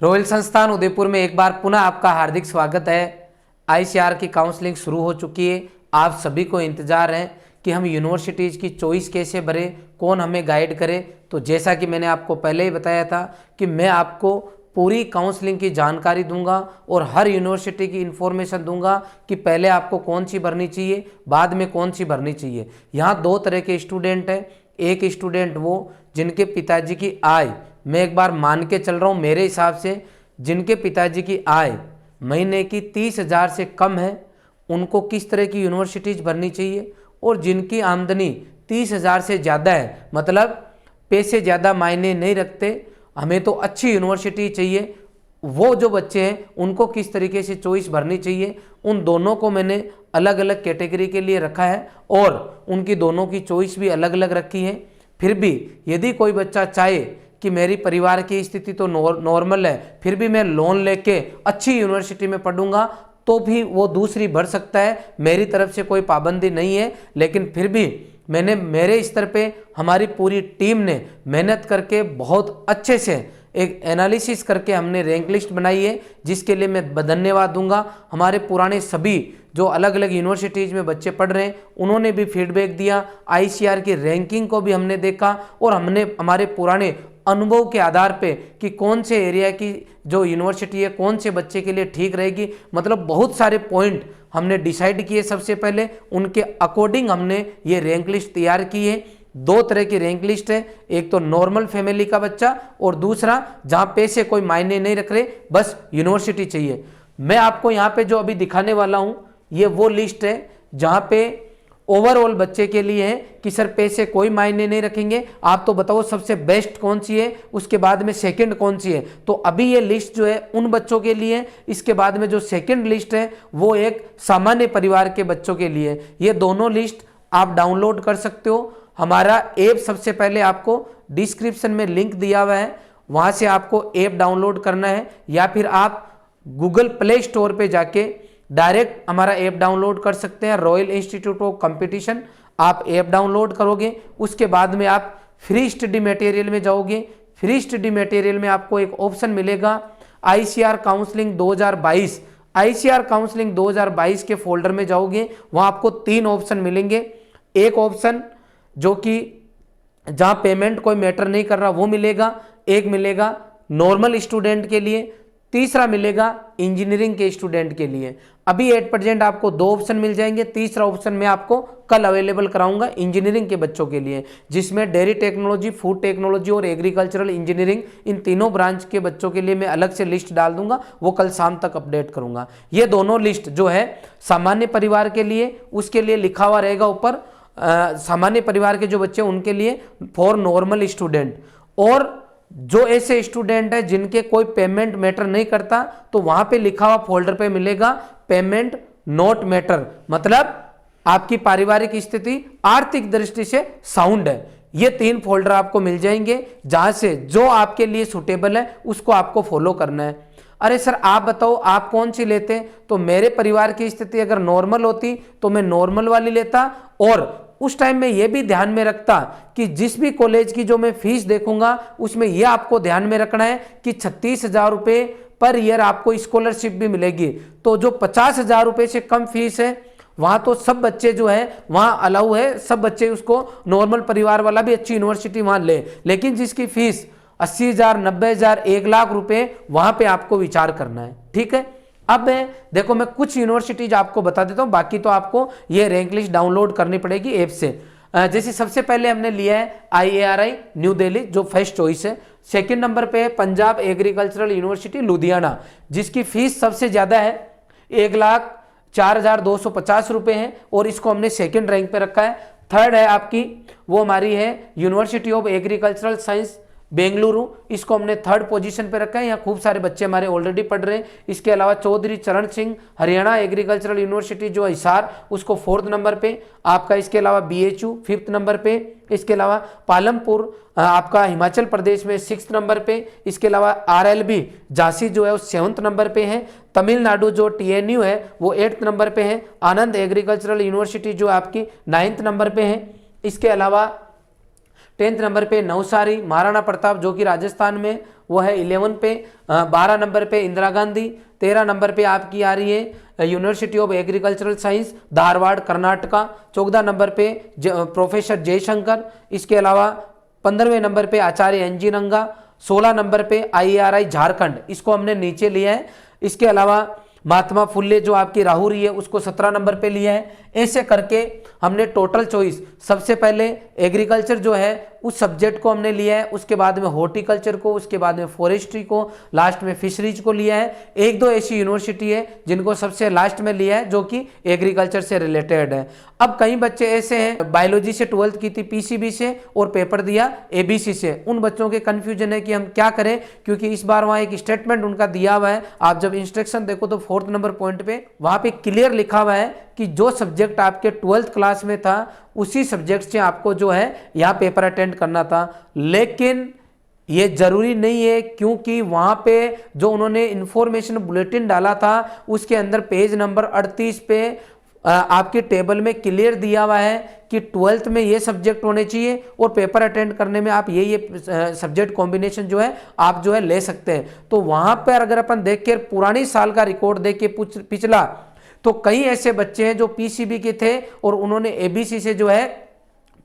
Royal संस्थान उदयपुर में एक बार पुनः आपका हार्दिक स्वागत है। आईसीआर की काउंसलिंग शुरू हो चुकी है। आप सभी को इंतजार है कि हम यूनिवर्सिटीज़ की चॉइस कैसे भरें, कौन हमें गाइड करे। तो जैसा कि मैंने आपको पहले ही बताया था कि मैं आपको पूरी काउंसलिंग की जानकारी दूंगा और हर यूनिवर्सिटी की इन्फॉर्मेशन दूंगा कि पहले आपको कौन सी भरनी चाहिए, बाद में कौन सी भरनी चाहिए। यहाँ दो तरह के स्टूडेंट हैं। एक स्टूडेंट वो जिनके पिताजी की आय, मैं एक बार मान के चल रहा हूँ मेरे हिसाब से, जिनके पिताजी की आय महीने की 30,000 से कम है, उनको किस तरह की यूनिवर्सिटीज़ भरनी चाहिए। और जिनकी आमदनी 30,000 से ज़्यादा है, मतलब पैसे ज़्यादा मायने नहीं रखते, हमें तो अच्छी यूनिवर्सिटी चाहिए, वो जो बच्चे हैं उनको किस तरीके से चॉइस भरनी चाहिए। उन दोनों को मैंने अलग अलग कैटेगरी के लिए रखा है और उनकी दोनों की चॉइस भी अलग अलग रखी है। फिर भी यदि कोई बच्चा चाहे कि मेरी परिवार की स्थिति तो नॉर्मल है, फिर भी मैं लोन लेके अच्छी यूनिवर्सिटी में पढ़ूंगा, तो भी वो दूसरी भर सकता है। मेरी तरफ से कोई पाबंदी नहीं है। लेकिन फिर भी मैंने मेरे स्तर पे हमारी पूरी टीम ने मेहनत करके बहुत अच्छे से एक एनालिसिस करके हमने रैंक लिस्ट बनाई है, जिसके लिए मैं धन्यवाद दूंगा। हमारे पुराने सभी जो अलग अलग यूनिवर्सिटीज़ में बच्चे पढ़ रहे हैं उन्होंने भी फीडबैक दिया। आईसीआर की रैंकिंग को भी हमने देखा और हमने हमारे पुराने अनुभव के आधार पे कि कौन से एरिया की जो यूनिवर्सिटी है कौन से बच्चे के लिए ठीक रहेगी, मतलब बहुत सारे पॉइंट हमने डिसाइड किए। सबसे पहले उनके अकॉर्डिंग हमने ये रैंक लिस्ट तैयार की है। दो तरह की रैंक लिस्ट है, एक तो नॉर्मल फैमिली का बच्चा और दूसरा जहाँ पैसे कोई मायने नहीं रख रहे, बस यूनिवर्सिटी चाहिए। मैं आपको यहाँ पे जो अभी दिखाने वाला हूँ ये वो लिस्ट है जहाँ पे ओवरऑल बच्चे के लिए है कि सर पैसे कोई मायने नहीं रखेंगे, आप तो बताओ सबसे बेस्ट कौन सी है, उसके बाद में सेकंड कौन सी है। तो अभी ये लिस्ट जो है उन बच्चों के लिए है। इसके बाद में जो सेकंड लिस्ट है वो एक सामान्य परिवार के बच्चों के लिए। ये दोनों लिस्ट आप डाउनलोड कर सकते हो। हमारा ऐप सबसे पहले आपको डिस्क्रिप्शन में लिंक दिया हुआ है, वहाँ से आपको ऐप डाउनलोड करना है, या फिर आप गूगल प्ले स्टोर पर जाके डायरेक्ट हमारा ऐप डाउनलोड कर सकते हैं। रॉयल इंस्टीट्यूट ऑफ कंपटीशन आप ऐप डाउनलोड करोगे, उसके बाद में आप फ्री स्टडी मटेरियल में जाओगे। फ्री स्टडी मटेरियल में आपको एक ऑप्शन मिलेगा आईसीआर काउंसलिंग 2022। आईसीआर काउंसलिंग 2022 के फोल्डर में जाओगे, वहाँ आपको 3 ऑप्शन मिलेंगे। एक ऑप्शन जो कि जहाँ पेमेंट कोई मैटर नहीं कर रहा वो मिलेगा, एक मिलेगा नॉर्मल स्टूडेंट के लिए, तीसरा मिलेगा इंजीनियरिंग के स्टूडेंट के लिए। अभी एट प्रेजेंट आपको 2 ऑप्शन मिल जाएंगे, तीसरा ऑप्शन मैं आपको कल अवेलेबल कराऊंगा इंजीनियरिंग के बच्चों के लिए, जिसमें डेयरी टेक्नोलॉजी, फूड टेक्नोलॉजी और एग्रीकल्चरल इंजीनियरिंग, इन तीनों ब्रांच के बच्चों के लिए मैं अलग से लिस्ट डाल दूंगा, वो कल शाम तक अपडेट करूंगा। ये दोनों लिस्ट जो है सामान्य परिवार के लिए, उसके लिए लिखा हुआ रहेगा ऊपर सामान्य परिवार के जो बच्चे उनके लिए फॉर नॉर्मल स्टूडेंट, और जो ऐसे स्टूडेंट है जिनके कोई पेमेंट मैटर नहीं करता तो वहां पे लिखा हुआ फोल्डर पे मिलेगा पेमेंट नॉट मैटर, मतलब आपकी पारिवारिक स्थिति आर्थिक दृष्टि से साउंड है। ये 3 फोल्डर आपको मिल जाएंगे, जहां से जो आपके लिए सुटेबल है उसको आपको फॉलो करना है। अरे सर आप बताओ आप कौन सी लेते? तो मेरे परिवार की स्थिति अगर नॉर्मल होती तो मैं नॉर्मल वाली लेता, और उस टाइम में यह भी ध्यान में रखता कि जिस भी कॉलेज की जो मैं फीस देखूंगा उसमें यह आपको ध्यान में रखना है कि 36,000 रुपये पर ईयर आपको स्कॉलरशिप भी मिलेगी। तो जो 50,000 रुपये से कम फीस है वहां तो सब बच्चे जो है वहां अलाउ है, सब बच्चे उसको नॉर्मल परिवार वाला भी अच्छी यूनिवर्सिटी वहां ले। लेकिन जिसकी फीस 80,000, 90,000, 1 लाख रुपए, वहां पे आपको विचार करना है। ठीक है, अब देखो मैं कुछ यूनिवर्सिटीज आपको बता देता हूं, बाकी तो आपको ये रैंक लिस्ट डाउनलोड करनी पड़ेगी ऐप से। जैसे सबसे पहले हमने लिया है IARI न्यू दिल्ली, जो फर्स्ट चॉइस है। सेकंड नंबर पे है पंजाब एग्रीकल्चरल यूनिवर्सिटी लुधियाना, जिसकी फीस सबसे ज्यादा है, 1,04,250 रुपए है, और इसको हमने सेकंड रैंक पे रखा है। थर्ड है आपकी वो हमारी है university of agricultural science Bengaluru, इसको हमने थर्ड पोजीशन पे रखा है। यहाँ खूब सारे बच्चे हमारे ऑलरेडी पढ़ रहे हैं। इसके अलावा चौधरी चरण सिंह हरियाणा एग्रीकल्चरल यूनिवर्सिटी जो हिसार, उसको 4th नंबर पे आपका। इसके अलावा BHU 5th नंबर पे। इसके अलावा पालमपुर आपका हिमाचल प्रदेश में 6th नंबर पे। इसके अलावा RLB झांसी जो है वो 7th नंबर पे है। तमिलनाडु जो TNU है वो 8th नंबर पे है। आनंद एग्रीकल्चरल यूनिवर्सिटी जो आपकी 9th नंबर पे है। इसके अलावा 10th नंबर पे नवसारी महाराणा प्रताप जो कि राजस्थान में, वो है 11 पे। 12 नंबर पे इंदिरा गांधी। 13 नंबर पे आपकी आ रही है university of agricultural science Dharwad Karnataka. 14 number पे प्रोफेसर जयशंकर। इसके अलावा 15वें नंबर पे आचार्य एन जी रंगा। 16 नंबर पे IIRI झारखंड, इसको हमने नीचे लिया है। इसके अलावा महात्मा फुल्ले जो आपकी राहुरी है उसको 17 नंबर पे लिया है। ऐसे करके हमने टोटल चॉइस सबसे पहले एग्रीकल्चर जो है उस सब्जेक्ट को हमने लिया है, उसके बाद में हॉर्टिकल्चर को, उसके बाद में फॉरेस्ट्री को, लास्ट में फिशरीज को लिया है। एक दो ऐसी यूनिवर्सिटी है जिनको सबसे लास्ट में लिया है जो कि एग्रीकल्चर से रिलेटेड है। अब कई बच्चे ऐसे हैं बायोलॉजी से 12th की थी PCB से और पेपर दिया ABC से, उन बच्चों के कंफ्यूजन है कि हम क्या करें, क्योंकि इस बार वहां एक स्टेटमेंट उनका दिया हुआ है। आप जब इंस्ट्रक्शन देखो तो 4th नंबर पॉइंट पे वहां पे क्लियर लिखा हुआ है कि जो सब्जेक्ट आपके 12th क्लास में था उसी सब्जेक्ट से आपको जो है यहाँ पेपर अटेंड करना था। लेकिन ये जरूरी नहीं है, क्योंकि वहां पे जो उन्होंने इंफॉर्मेशन बुलेटिन डाला था उसके अंदर पेज नंबर 38 पे आपके टेबल में क्लियर दिया हुआ है कि 12th में ये सब्जेक्ट होने चाहिए और पेपर अटेंड करने में आप ये सब्जेक्ट कॉम्बिनेशन जो है आप जो है ले सकते हैं। तो वहां पर अगर अपन देख के पुरानी साल का रिकॉर्ड देख के पिछला, तो कई ऐसे बच्चे हैं जो PCB के थे और उन्होंने ABC से जो है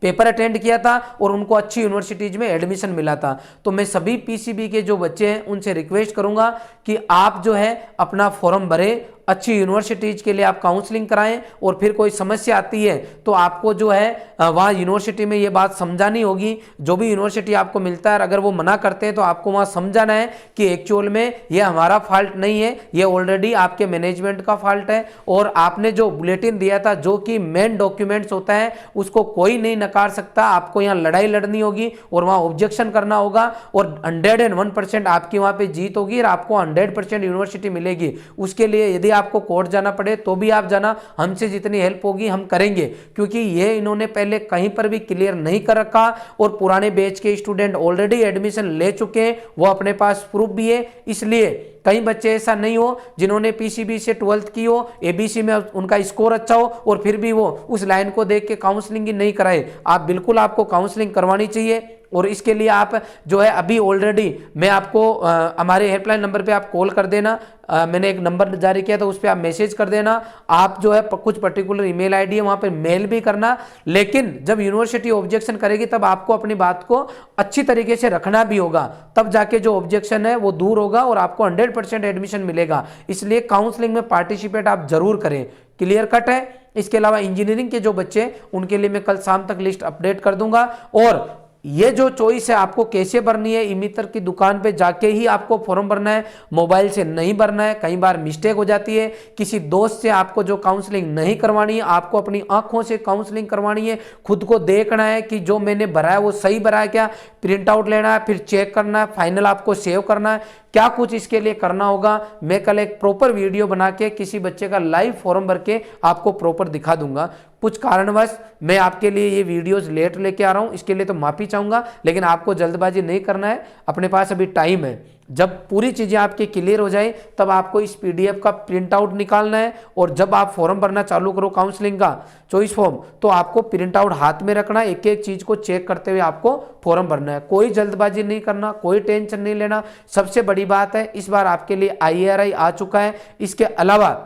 पेपर अटेंड किया था और उनको अच्छी यूनिवर्सिटीज में एडमिशन मिला था। तो मैं सभी PCB के जो बच्चे हैं उनसे रिक्वेस्ट करूंगा कि आप जो है अपना फॉर्म भरें, अच्छी यूनिवर्सिटीज के लिए आप काउंसलिंग कराएं, और फिर कोई समस्या आती है तो आपको जो है वहाँ यूनिवर्सिटी में ये बात समझानी होगी। जो भी यूनिवर्सिटी आपको मिलता है अगर वो मना करते हैं तो आपको वहाँ समझाना है कि एक्चुअल में ये हमारा फॉल्ट नहीं है, ये ऑलरेडी आपके मैनेजमेंट का फॉल्ट है, और आपने जो बुलेटिन दिया था जो कि मेन डॉक्यूमेंट्स होता है उसको कोई नहीं नकार सकता। आपको यहाँ लड़ाई लड़नी होगी और वहाँ ऑब्जेक्शन करना होगा, और 101% आपकी वहाँ पे जीत होगी और आपको 100% यूनिवर्सिटी मिलेगी। उसके लिए यदि आपको कोर्ट जाना पड़े तो भी आप जाना, हमसे जितनी हेल्प होगी हम करेंगे, क्योंकि ये इन्होंने पहले कहीं पर भी क्लियर नहीं कर रखा और पुराने बैच के स्टूडेंट ऑलरेडी एडमिशन ले चुके हैं, वो अपने पास प्रूफ भी है। इसलिए कई बच्चे ऐसा नहीं हो जिन्होंने PCB से 12th की हो, ABC में उनका स्कोर अच्छा हो और फिर भी वो उस लाइन को देख के काउंसलिंग ही नहीं कराए। आप बिल्कुल आपको काउंसलिंग करवानी चाहिए, और इसके लिए आप जो है अभी ऑलरेडी मैं आपको हमारे हेल्पलाइन नंबर पे आप कॉल कर देना। मैंने एक नंबर जारी किया था उस पर आप मैसेज कर देना। आप जो है कुछ पर्टिकुलर ईमेल आईडी है वहाँ पे मेल भी करना, लेकिन जब यूनिवर्सिटी ऑब्जेक्शन करेगी तब आपको अपनी बात को अच्छी तरीके से रखना भी होगा, तब जाके जो ऑब्जेक्शन है वो दूर होगा और आपको 100% एडमिशन मिलेगा। इसलिए काउंसलिंग में पार्टिसिपेट आप जरूर करें। क्लियर कट है। इसके अलावा इंजीनियरिंग के जो बच्चे उनके लिए मैं कल शाम तक लिस्ट अपडेट कर दूंगा, और ये जो चॉइस है आपको कैसे भरनी है, इमितर की दुकान पे जाके ही आपको फॉर्म भरना है, मोबाइल से नहीं भरना है। कई बार मिस्टेक हो जाती है, किसी दोस्त से आपको जो काउंसलिंग नहीं करवानी है, आपको अपनी आंखों से काउंसलिंग करवानी है। खुद को देखना है कि जो मैंने भरा है वो सही भरा है क्या, प्रिंट आउट लेना है, फिर चेक करना है, फाइनल आपको सेव करना है, क्या कुछ इसके लिए करना होगा। मैं कल एक प्रॉपर वीडियो बना के किसी बच्चे का लाइव फॉर्म भर के आपको प्रॉपर दिखा दूंगा। कुछ कारणवश मैं आपके लिए ये वीडियोस लेट लेके आ रहा हूँ, इसके लिए तो माफी चाहूंगा, लेकिन आपको जल्दबाजी नहीं करना है, अपने पास अभी टाइम है। जब पूरी चीजें आपकी क्लियर हो जाए तब आपको इस PDF का प्रिंट आउट निकालना है, और जब आप फॉर्म भरना चालू करो काउंसलिंग का चॉइस फॉर्म, तो आपको प्रिंट आउट हाथ में रखना, एक एक चीज को चेक करते हुए आपको फॉर्म भरना है। कोई जल्दबाजी नहीं करना, कोई टेंशन नहीं लेना। सबसे बड़ी बात है इस बार आपके लिए IIRI आ चुका है। इसके अलावा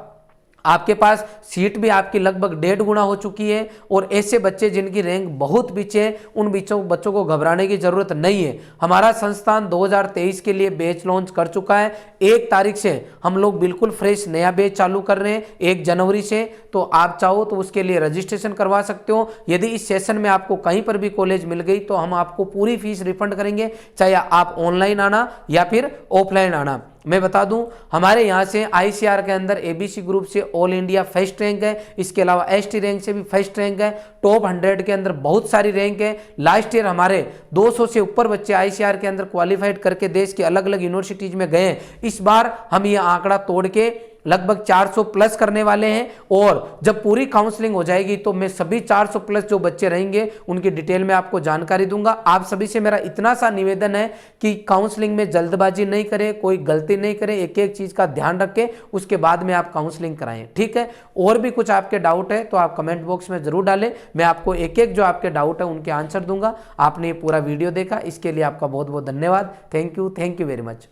आपके पास सीट भी आपकी लगभग 1.5 गुना हो चुकी है, और ऐसे बच्चे जिनकी रैंक बहुत पीछे है उन बच्चों को घबराने की जरूरत नहीं है। हमारा संस्थान 2023 के लिए बैच लॉन्च कर चुका है। 1 तारीख से हम लोग बिल्कुल फ्रेश नया बैच चालू कर रहे हैं, 1 जनवरी से। तो आप चाहो तो उसके लिए रजिस्ट्रेशन करवा सकते हो। यदि इस सेशन में आपको कहीं पर भी कॉलेज मिल गई तो हम आपको पूरी फीस रिफंड करेंगे, चाहे आप ऑनलाइन आना या फिर ऑफलाइन आना। मैं बता दूं हमारे यहाँ से ICR के अंदर ABC ग्रुप से ऑल इंडिया फर्स्ट रैंक है, इसके अलावा ST रैंक से भी फर्स्ट रैंक है। टॉप 100 के अंदर बहुत सारी रैंक है। लास्ट ईयर हमारे 200 से ऊपर बच्चे ICR के अंदर क्वालिफाइड करके देश के अलग अलग यूनिवर्सिटीज में गए। इस बार हम ये आंकड़ा तोड़ के लगभग 400 प्लस करने वाले हैं, और जब पूरी काउंसलिंग हो जाएगी तो मैं सभी 400 प्लस जो बच्चे रहेंगे उनकी डिटेल में आपको जानकारी दूंगा। आप सभी से मेरा इतना सा निवेदन है कि काउंसलिंग में जल्दबाजी नहीं करें, कोई गलती नहीं करें, एक एक चीज का ध्यान रखें, उसके बाद में आप काउंसलिंग कराएं, ठीक है। और भी कुछ आपके डाउट है तो आप कमेंट बॉक्स में जरूर डालें, मैं आपको एक एक जो आपके डाउट है उनके आंसर दूंगा। आपने पूरा वीडियो देखा, इसके लिए आपका बहुत बहुत धन्यवाद। Thank you very much.